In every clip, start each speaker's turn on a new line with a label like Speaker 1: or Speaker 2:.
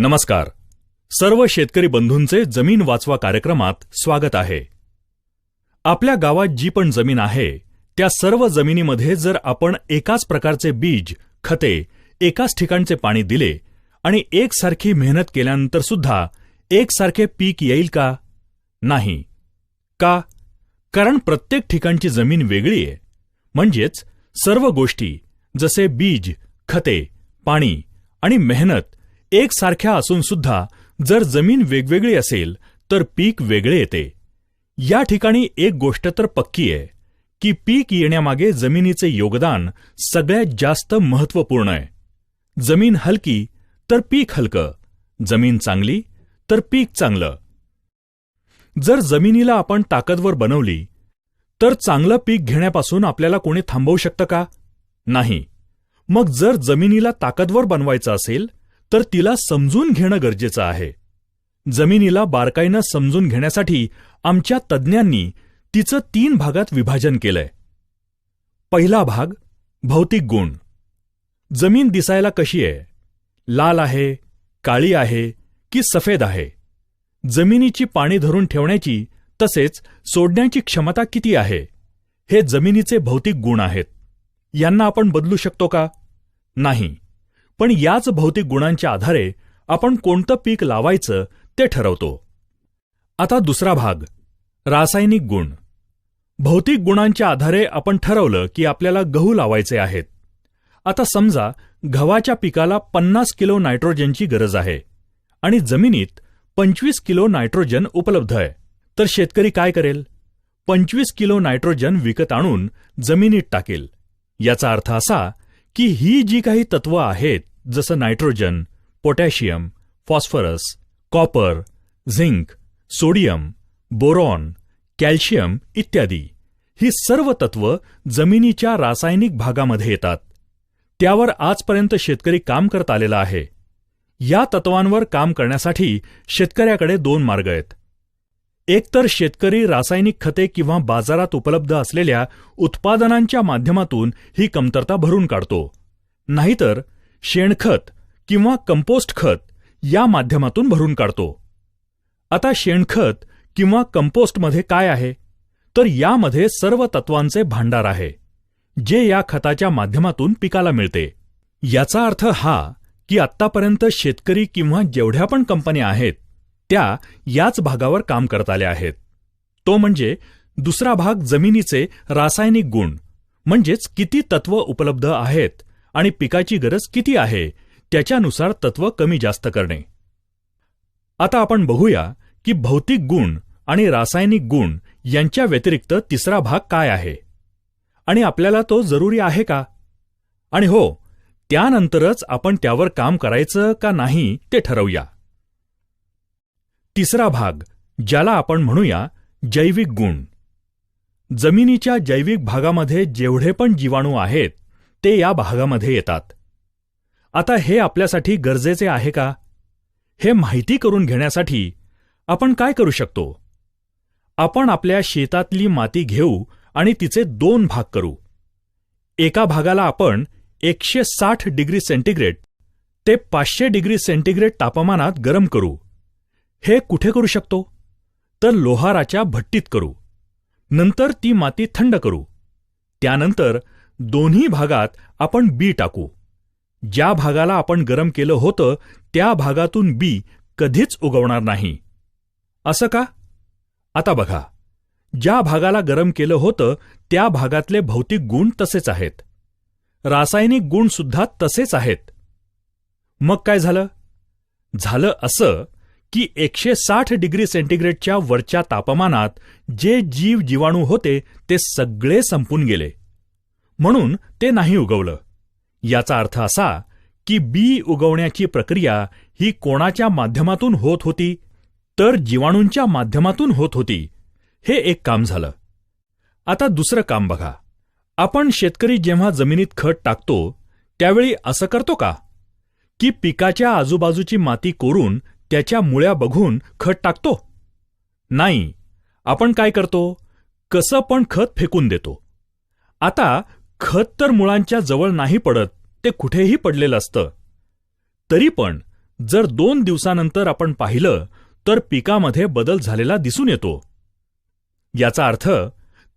Speaker 1: नमस्कार. सर्व शेतकरी बंधूंचे जमीन वाचवा कार्यक्रमात स्वागत आहे. आपल्या गावात जी पण जमीन आहे त्या सर्व जमिनीमध्ये जर आपण एकाच प्रकारचे बीज, खते, एकाच ठिकाणचे पाणी दिले आणि एकसारखी मेहनत केल्यानंतर सुद्धा एकसारखे पीक येईल का? नाही. का? कारण प्रत्येक ठिकाणची जमीन वेगळी आहे. म्हणजेच सर्व गोष्टी जसे बीज, खते, पाणी आणि मेहनत एकसारख्या असून सुद्धा जर जमीन वेगवेगळी असेल तर पीक वेगळे येते. या ठिकाणी एक गोष्ट तर पक्की आहे की पीक येण्यामागे जमिनीचे योगदान सगळ्यात जास्त महत्त्वपूर्ण आहे. जमीन हलकी तर पीक हलकं, जमीन चांगली तर पीक चांगलं. जर जमिनीला आपण ताकदवर बनवली तर चांगलं पीक घेण्यापासून आपल्याला कोणी थांबवू शकतं का? नाही. मग जर जमिनीला ताकदवर बनवायचं असेल तर तिला समजून घेणं गरजेचं आहे. जमिनीला बारकाईनं समजून घेण्यासाठी आमच्या तज्ज्ञांनी तिचं 3 भागात विभाजन केलंय. पहिला भाग भौतिक गुण. जमीन दिसायला कशी आहे? लाल आहे, काळी आहे की सफेद आहे? जमिनीची पाणी धरून ठेवण्याची तसेच सोडण्याची क्षमता किती आहे? हे जमिनीचे भौतिक गुण आहेत. यांना आपण बदलू शकतो का? नाही. पण याच भौतिक गुणांच्या आधारे आपण कोणतं पीक लावायचं ते ठरवतो. आता दुसरा भाग रासायनिक गुण. भौतिक गुणांच्या आधारे आपण ठरवलं की आपल्याला गहू लावायचे आहेत. आता समजा गव्हाच्या पिकाला 50 किलो नायट्रोजनची गरज आहे आणि जमिनीत 25 किलो नायट्रोजन उपलब्ध आहे. तर शेतकरी काय करेल? 25 किलो नायट्रोजन विकत आणून जमिनीत टाकेल. याचा अर्थ असा की ही जी काही तत्व आहेत जसं nitrogen, potassium, phosphorus, copper, zinc, sodium, boron, calcium इत्यादी, ही सर्व तत्व जमिनीच्या रासायनिक भागामध्ये येतात. त्यावर आजपर्यंत शेतकरी काम करत आलेला आहे. या तत्वांवर काम करण्यासाठी शेतकऱ्याकडे 2 मार्ग आहेत. एकतर शेतकरी रासायनिक खते किंवा बाजारात उपलब्ध असलेल्या उत्पादनांच्या माध्यमातून ही कमतरता भरून काढतो, नाहीतर शेणखत किंवा कंपोस्ट खत या माध्यमातून भरून काढतो. आता शेणखत किंवा कंपोस्टमध्ये काय आहे? तर यामध्ये सर्व तत्वांचे भांडार आहे जे या खताच्या माध्यमातून पिकाला मिळते. याचा अर्थ हा की आत्तापर्यंत शेतकरी किंवा जेवढ्या पण कंपन्या आहेत त्या याच भागावर काम करत आल्या आहेत. तो म्हणजे दुसरा भाग जमिनीचे रासायनिक गुण, म्हणजेच किती तत्व उपलब्ध आहेत आणि पिकाची गरज किती आहे त्याच्यानुसार तत्व कमी जास्त करणे. आता आपण बघूया की भौतिक गुण आणि रासायनिक गुण यांच्या व्यतिरिक्त तिसरा भाग काय आहे आणि आपल्याला तो जरुरी आहे का? आणि हो, त्यानंतरच आपण त्यावर काम करायचं का नाही ते ठरवूया. तिसरा भाग ज्याला आपण म्हणूया जैविक गुण. जमिनीच्या जैविक भागामध्ये जेवढे पण जीवाणू आहेत ते या भागामध्ये येतात. आता हे आपल्यासाठी गरजेचे आहे का? हे माहिती करून घेण्यासाठी आपण काय करू शकतो? आपण आपल्या शेतातली माती घेऊ आणि तिचे 2 भाग करू. एका भागाला आपण 160 डिग्री सेंटीग्रेड ते 500 डिग्री सेंटीग्रेड तापमानात गरम करू. हे कुठे करू शकतो? तर लोहाराच्या भट्टीत करू. नंतर ती माती थंड करू. त्यानंतर दोन्ही भागात आपण बी टाकू. ज्या भागाला आपण गरम केलं होतं त्या भागातून बी कधीच उगवणार नाही. असं का? आता बघा, ज्या भागाला गरम केलं होतं त्या भागातले भौतिक गुण तसेच आहेत, रासायनिक गुण सुद्धा तसेच आहेत. मग काय झालं? झालं असं की 160 डिग्री सेंटीग्रेडच्या वरच्या तापमानात जे जीव जीवाणू होते ते सगळे संपून गेले, म्हणून ते नाही उगवलं. याचा अर्थ असा की बी उगवण्याची प्रक्रिया ही कोणाच्या माध्यमातून होत होती? तर जीवाणूंच्या माध्यमातून होत होती. हे एक काम झालं. आता दुसरं काम बघा. आपण शेतकरी जेव्हा जमिनीत खत टाकतो त्यावेळी असं करतो का की पिकाच्या आजूबाजूची माती कोरून त्याच्या मुळ्या बघून खत टाकतो? नाही. आपण काय करतो? कसं पण खत फेकून देतो. आता खत तर मुळांच्या जवळ नाही पडत, ते कुठेही पडलेलं असतं. तरी पण जर 2 दिवसानंतर आपण पाहिलं तर पिकामध्ये बदल झालेला दिसून येतो. याचा अर्थ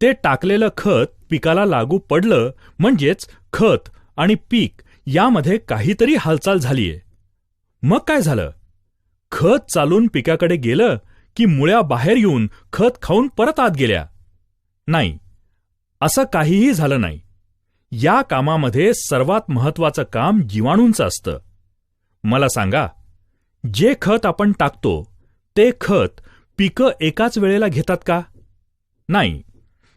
Speaker 1: ते टाकलेलं खत पिकाला लागू पडलं, म्हणजेच खत आणि पीक यामध्ये काहीतरी हालचाल झालीये. मग काय झालं? खत चालून पिकाकडे गेलं की मुळ्या बाहेर येऊन खत खाऊन परत आत गेल्या? नाही, असं काहीही झालं नाही. या कामामध्ये सर्वात महत्वाचं काम जीवाणूंचं असतं. मला सांगा, जे खत आपण टाकतो ते खत पिकं एकाच वेळेला घेतात का? नाही.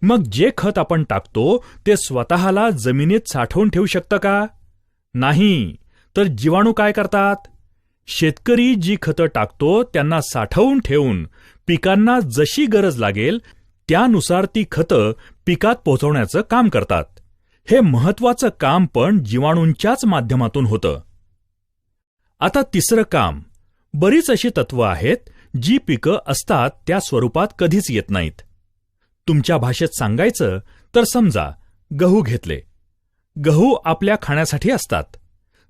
Speaker 1: मग जे खत आपण टाकतो ते स्वतःला जमिनीत साठवून ठेवू शकतं का? नाही. तर जीवाणू काय करतात? शेतकरी जी खतं टाकतो त्यांना साठवून ठेवून पिकांना जशी गरज लागेल त्यानुसार ती खतं पिकात पोहोचवण्याचं काम करतात. हे महत्वाचं काम पण जीवाणूंच्याच माध्यमातून होतं. आता तिसरं काम. बरीच अशी तत्वं आहेत जी पिकं असतात त्या स्वरूपात कधीच येत नाहीत. तुमच्या भाषेत सांगायचं तर समजा गहू घेतले. गहू आपल्या खाण्यासाठी असतात.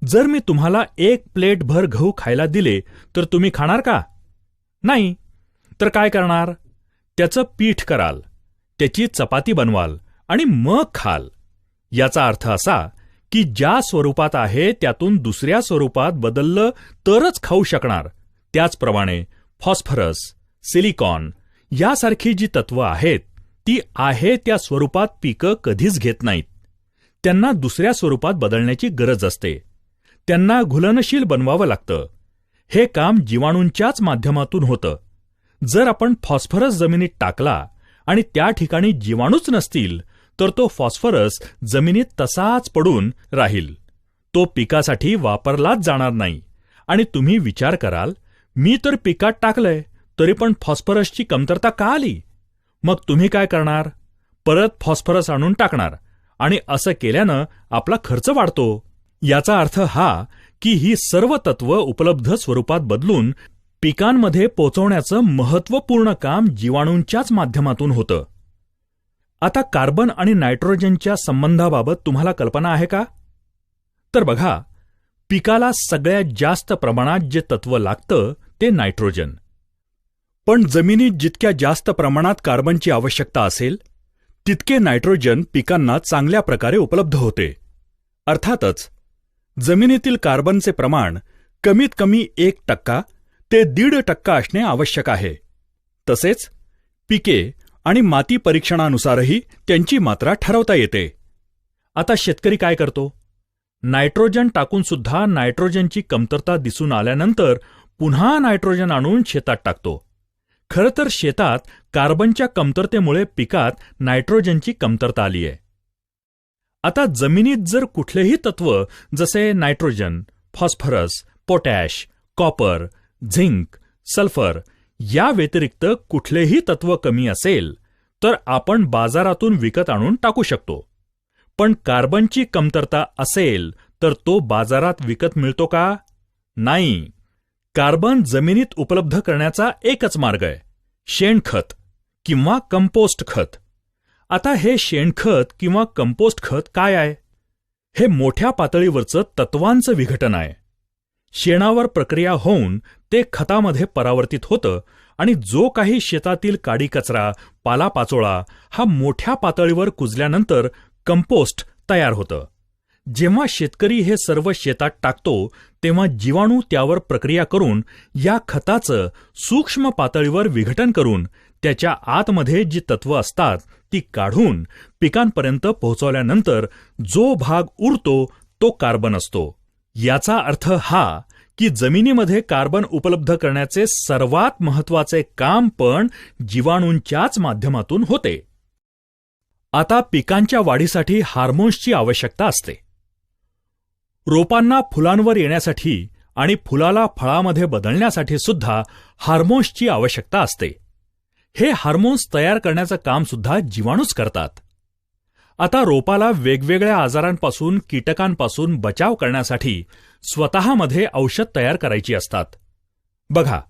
Speaker 1: जर मी तुम्हाला 1 प्लेटभर गहू खायला दिले तर तुम्ही खाणार का? नाही. तर काय करणार? त्याचं पीठ कराल, त्याची चपाती बनवाल आणि मग खाल. याचा अर्थ असा की ज्या स्वरूपात आहे त्यातून दुसऱ्या स्वरूपात बदललं तरच खाऊ शकणार. त्याचप्रमाणे फॉस्फरस, सिलिकॉन यासारखी जी तत्वं आहेत ती आहे त्या स्वरूपात पिकं कधीच घेत नाहीत. त्यांना दुसऱ्या स्वरूपात बदलण्याची गरज असते. त्यांना घुलनशील बनवावं लागतं. हे काम जीवाणूंच्याच माध्यमातून होतं. जर आपण फॉस्फरस जमिनीत टाकला आणि त्या ठिकाणी जीवाणूच नसतील तर तो फॉस्फरस जमिनीत तसाच पडून राहील. तो पिकासाठी वापरलाच जाणार नाही. आणि तुम्ही विचार कराल, मी तर पिकात टाकलंय तरी पण फॉस्फरसची कमतरता का आली? मग तुम्ही काय करणार? परत फॉस्फरस आणून टाकणार आणि असं केल्यानं आपला खर्च वाढतो. याचा अर्थ हा की ही सर्व तत्व उपलब्ध स्वरूपात बदलून पिकांमध्ये पोचवण्याचं महत्त्वपूर्ण काम जीवाणूंच्याच माध्यमातून होतं. आता कार्बन आणि नायट्रोजनच्या संबंधाबाबत तुम्हाला कल्पना आहे का? तर बघा, पिकाला सगळ्यात जास्त प्रमाणात जे तत्व लागतं ते नायट्रोजन. पण जमिनीत जितक्या जास्त प्रमाणात कार्बनची आवश्यकता असेल तितके नायट्रोजन पिकांना चांगल्या प्रकारे उपलब्ध होते. अर्थातच जमिनीतील कार्बनचे प्रमाण कमीत कमी 1% ते 1.5% असणे आवश्यक आहे. तसेच पिके आणि माती परीक्षणानुसारही त्यांची मात्रा ठरवता येते. आता शेतकरी काय करतो? नायट्रोजन टाकून सुद्धा नायट्रोजनची कमतरता दिसून आल्यानंतर पुन्हा नायट्रोजन आणून शेतात टाकतो. खरं तर शेतात कार्बनच्या कमतरतेमुळे पिकात नायट्रोजनची कमतरता आली आहे. आता जमिनीत जर कुठलेही तत्व जसे nitrogen, phosphorus, potash, copper, zinc, sulphur या व्यतिरिक्त कुठलेही तत्व कमी असेल तर आपण बाजारातून विकत आणून टाकू शकतो. पण कार्बनची कमतरता असेल तर तो बाजारात विकत मिळतो का? नाही. कार्बन जमिनीत उपलब्ध करण्याचा एकच मार्ग आहे, शेणखत किंवा कंपोस्ट खत. आता हे शेणखत किंवा कंपोस्ट खत काय आहे? हे मोठ्या पातळीवरचं तत्वांचं विघटन आहे. शेणावर प्रक्रिया होऊन ते खतामध्ये परावर्तित होतं आणि जो काही शेतातील काडी कचरा, पालापाचोळा हा मोठ्या पातळीवर कुजल्यानंतर कंपोस्ट तयार होतं. जेव्हा शेतकरी हे सर्व शेतात टाकतो तेव्हा जीवाणू त्यावर प्रक्रिया करून या खताचं सूक्ष्म पातळीवर विघटन करून त्याच्या आतमध्ये जी तत्व असतात ती काढून पिकांपर्यंत पोहोचवल्यानंतर जो भाग उरतो तो कार्बन असतो. याचा अर्थ हा की जमिनीमध्ये कार्बन उपलब्ध करण्याचे सर्वात महत्वाचे काम पण जीवाणूंच्याच माध्यमातून होते. आता पिकांच्या वाढीसाठी हार्मोन्सची आवश्यकता असते. रोपांना फुलांवर येण्यासाठी आणि फुलाला फळामध्ये बदलण्यासाठी सुद्धा हार्मोन्सची आवश्यकता असते. हे हार्मोन्स तयार करण्याचं काम सुद्धा जीवाणूच करतात. आता रोपाला वेगवेगळ्या आजारांपासून, कीटकांपासून बचाव करण्यासाठी स्वतःमध्ये औषध तयार करायची असतात. बघा,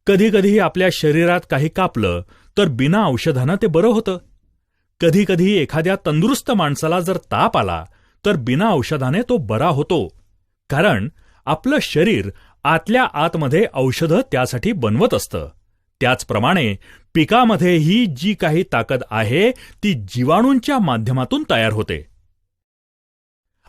Speaker 1: कधीकधी आपल्या शरीरात काही कापलं तर बिना औषधानं ते बरं होतं. कधीकधी एखाद्या तंदुरुस्त माणसाला जर ताप आला तर बिना औषधाने तो बरा होतो. कारण आपलं शरीर आतल्या आतमध्ये औषधं त्यासाठी बनवत असतं. त्याचप्रमाणे पिकामध्येही जी काही ताकद आहे ती जीवाणूंच्या माध्यमातून तयार होते.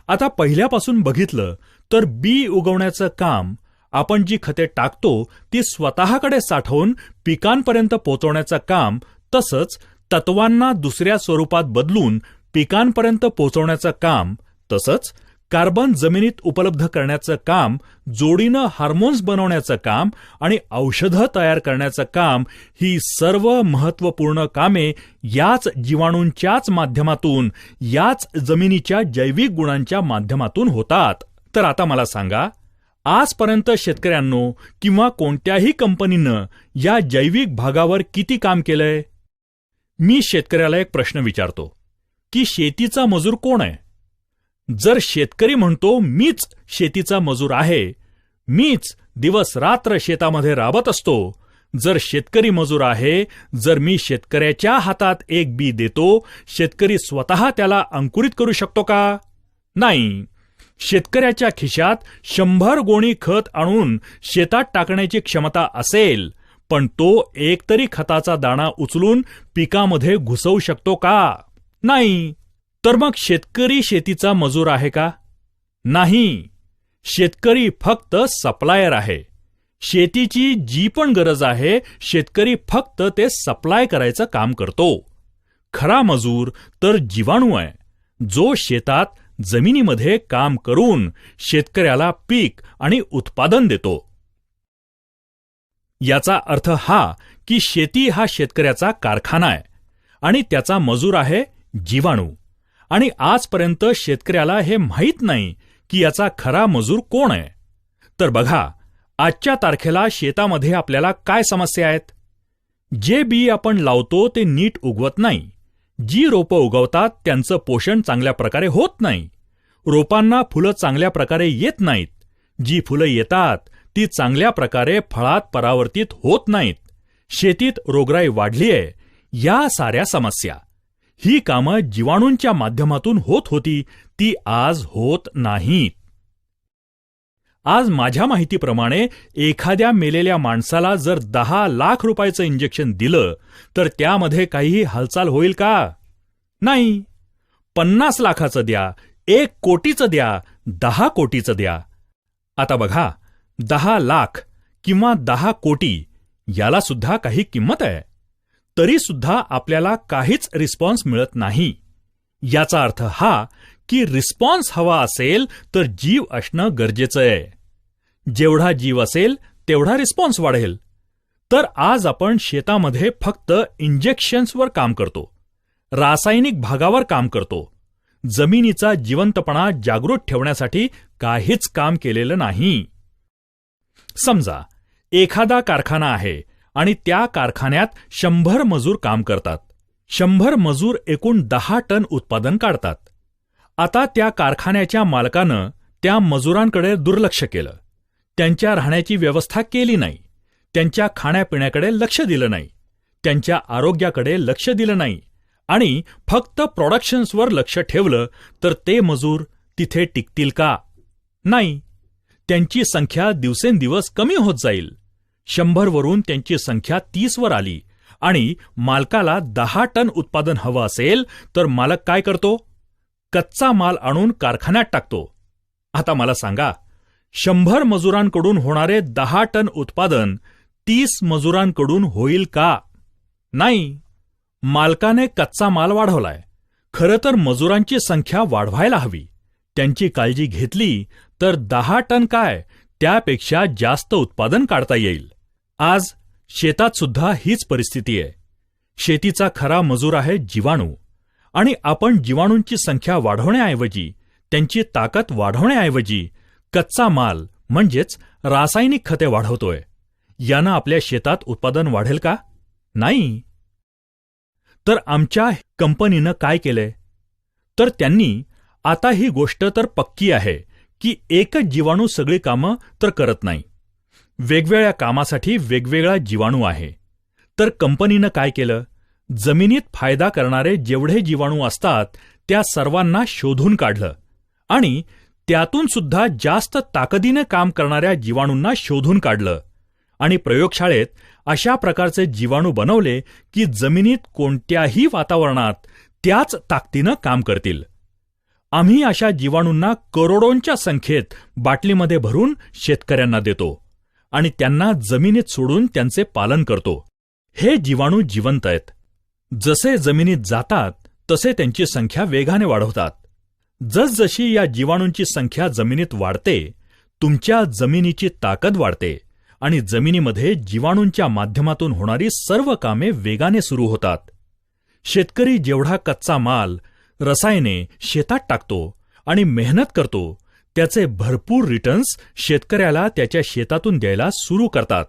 Speaker 1: आता पहिल्यापासून बघितलं तर बी उगवण्याचं काम, आपण जी खते टाकतो ती स्वतःकडे साठवून पिकांपर्यंत पोहोचवण्याचं काम, तसंच तत्वांना दुसऱ्या स्वरूपात बदलून पिकांपर्यंत पोहोचवण्याचं काम, तसंच कार्बन जमिनीत उपलब्ध करण्याचं काम, जोडीनं हार्मोन्स बनवण्याचं काम आणि औषधं तयार करण्याचं काम, ही सर्व महत्त्वपूर्ण कामे याच जीवाणूंच्याच माध्यमातून, याच जमिनीच्या जैविक गुणांच्या माध्यमातून होतात. तर आता मला सांगा, आजपर्यंत शेतकऱ्यांनो किंवा कोणत्याही कंपनीनं या जैविक भागावर किती काम केलंय? मी शेतकऱ्याला एक प्रश्न विचारतो की शेतीचा मजूर कोण आहे? जर शेतकरी म्हणतो मीच शेतीचा मजूर आहे, मीच दिवस रात्र शेतामध्ये राबत असतो, जर शेतकरी मजूर आहे, जर मी शेतकऱ्याच्या हातात एक बी देतो, शेतकरी स्वतः त्याला अंकुरित करू शकतो का? नाही. शेतकऱ्याच्या खिशात 100 गोणी खत आणून शेतात टाकण्याची क्षमता असेल, पण तो एकतरी खताचा दाणा उचलून पिकामध्ये घुसवू शकतो का? नाही. तर मग शेतकरी शेतीचा मजूर आहे का? नाही. शेतकरी फक्त सप्लायर आहे. शेतीची जी पण गरज आहे, शेतकरी फक्त ते सप्लाय करायचं काम करतो. खरा मजूर तर जीवाणू आहे, जो शेतात जमिनीमध्ये काम करून शेतकऱ्याला पीक आणि उत्पादन देतो. याचा अर्थ हा की शेती हा शेतकऱ्याचा कारखाना आहे आणि त्याचा मजूर आहे जीवाणू. आणि आजपर्यंत शेतकऱ्याला हे माहीत नाही की याचा खरा मजूर कोण आहे. तर बघा, आजच्या तारखेला शेतामध्ये आपल्याला काय समस्या आहेत? जे बी आपण लावतो ते नीट उगवत नाही. जी रोपं उगवतात त्यांचं पोषण चांगल्या प्रकारे होत नाही. रोपांना फुलं चांगल्या प्रकारे येत नाहीत. जी फुलं येतात ती चांगल्या प्रकारे फळात परावर्तित होत नाहीत. शेतीत रोगराई वाढली आहे. या साऱ्या समस्या, ही कामं जीवाणूंच्या माध्यमातून होत होती, ती आज होत नाहीत. आज माझ्या माहितीप्रमाणे एखाद्या मेलेल्या माणसाला जर 10 लाख रुपयाचं इंजेक्शन दिलं तर त्यामध्ये काहीही हालचाल होईल का? नाही. 50 लाखाचं द्या, 1 कोटीचं द्या, 10 कोटीचं द्या. आता बघा, 10 लाख किंवा 10 कोटी याला सुद्धा काही किंमत आहे. तरी सुद्धा आपल्याला काहीच रिस्पॉन्स मिळत नाही. याचा अर्थ हा की रिस्पॉन्स हवा असेल तर जीव असणं गरजेचं आहे. जेवढा जीव असेल तेवढा रिस्पॉन्स वाढेल. तर आज आपण शेतामध्ये फक्त इंजेक्शन्सवर काम करतो, रासायनिक भागावर काम करतो. जमिनीचा जिवंतपणा जागृत ठेवण्यासाठी काहीच काम केलेलं नाही. समजा एखादा कारखाना आहे आणि त्या कारखान्यात 100 मजूर काम करतात. 100 मजूर एकूण 10 टन उत्पादन काढतात. आता त्या कारखान्याच्या मालकानं त्या मजुरांकडे दुर्लक्ष केलं. त्यांच्या राहण्याची व्यवस्था केली नाही. त्यांच्या खाण्यापिण्याकडे लक्ष दिलं नाही. त्यांच्या आरोग्याकडे लक्ष दिलं नाही आणि फक्त प्रोडक्शन्सवर लक्ष ठेवलं तर ते मजूर तिथे टिकतील का? नाही. त्यांची संख्या दिवसेंदिवस कमी होत जाईल. 100 वरून त्यांची संख्या 30 वर आली आणि मालकाला 10 टन उत्पादन हवं असेल तर मालक काय करतो? कच्चा माल आणून कारखान्यात टाकतो. आता मला सांगा, 100 मजुरांकडून होणारे 10 टन उत्पादन 30 मजुरांकडून होईल का? नाही. मालकाने कच्चा माल वाढवलाय. खरं तर मजुरांची संख्या वाढवायला हवी. त्यांची काळजी घेतली तर 10 टन काय, त्यापेक्षा जास्त उत्पादन काढता येईल. आज शेतात सुद्धा हीच परिस्थिती आहे. शेतीचा खरा मजूर आहे जीवाणू आणि आपण जीवाणूंची संख्या वाढवण्याऐवजी, त्यांची ताकद वाढवण्याऐवजी कच्चा माल म्हणजेच रासायनिक खते वाढवतोय. यानं आपल्या शेतात उत्पादन वाढेल का? नाही. तर आमच्या कंपनीनं काय केलंय? तर त्यांनी आता ही गोष्ट तर पक्की आहे की एकच जीवाणू सगळी कामं तर करत नाही. वेगवेगळ्या कामासाठी वेगवेगळा जीवाणू आहे. तर कंपनीनं काय केलं? जमिनीत फायदा करणारे जेवढे जीवाणू असतात त्या सर्वांना शोधून काढलं आणि त्यातून सुद्धा जास्त ताकदीने काम करणाऱ्या जीवाणूंना शोधून काढलं आणि प्रयोगशाळेत अशा प्रकारचे जीवाणू बनवले की जमिनीत कोणत्याही वातावरणात त्याच ताकदीनं काम करतील. आम्ही अशा जीवाणूंना करोडोंच्या संख्येत बाटलीमध्ये भरून शेतकऱ्यांना देतो आणि त्यांना जमिनीत सोडून त्यांचे पालन करतो. हे जीवाणू जिवंत आहेत. जसे जमिनीत जातात तसे त्यांची संख्या वेगाने वाढवतात. जसजशी या जीवाणूंची संख्या जमिनीत वाढते, तुमच्या जमिनीची ताकद वाढते आणि जमिनीमध्ये जीवाणूंच्या माध्यमातून होणारी सर्व कामे वेगाने सुरू होतात. शेतकरी जेवढा कच्चा माल, रसायने शेतात टाकतो आणि मेहनत करतो, त्याचे भरपूर रिटर्न्स शेतकऱ्याला त्याच्या शेतातून द्यायला सुरू करतात.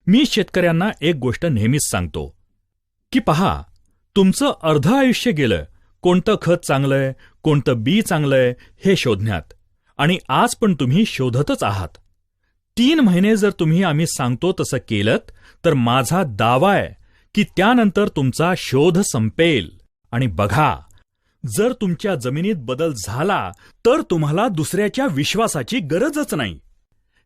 Speaker 1: मी शेतकऱ्यांना एक गोष्ट नेहमीच सांगतो की पहा, तुमचं अर्ध आयुष्य गेलं कोणतं खत चांगलंय, कोणतं बी चांगलंय हे शोधण्यात, आणि आज पण तुम्ही शोधतच आहात. 3 महिने जर तुम्ही आम्ही सांगतो तसं केलं तर माझा दावा आहे की त्यानंतर तुमचा शोध संपेल. आणि बघा, जर तुमच्या जमिनीत बदल झाला तर तुम्हाला दुसऱ्याच्या विश्वासाची गरजच नाही.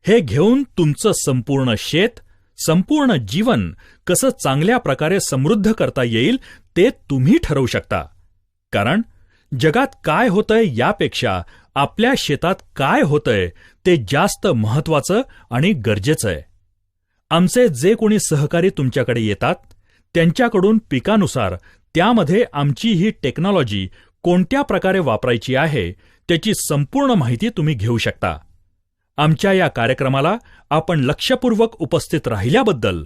Speaker 1: हे घेऊन तुमचं संपूर्ण शेत, संपूर्ण जीवन कसं चांगल्या प्रकारे समृद्ध करता येईल ते तुम्ही ठरवू शकता. कारण जगात काय होतंय यापेक्षा आपल्या शेतात काय होतंय ते जास्त महत्वाचं आणि गरजेचं आहे. आमचे जे कोणी सहकारी तुमच्याकडे येतात त्यांच्याकडून पिकानुसार त्यामध्ये आमची ही टेक्नॉलॉजी कोणत्या प्रकारे वापरायची आहे त्याची संपूर्ण माहिती तुम्ही घेऊ शकता. आमच्या या कार्यक्रमाला आपण लक्षपूर्वक उपस्थित राहिल्याबद्दल,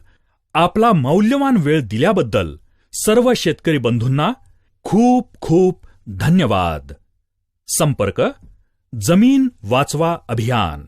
Speaker 1: आपला मौल्यवान वेळ दिल्याबद्दल सर्व शेतकरी बंधूंना खूप खूप धन्यवाद. संपर्क जमीन वाचवा अभियान.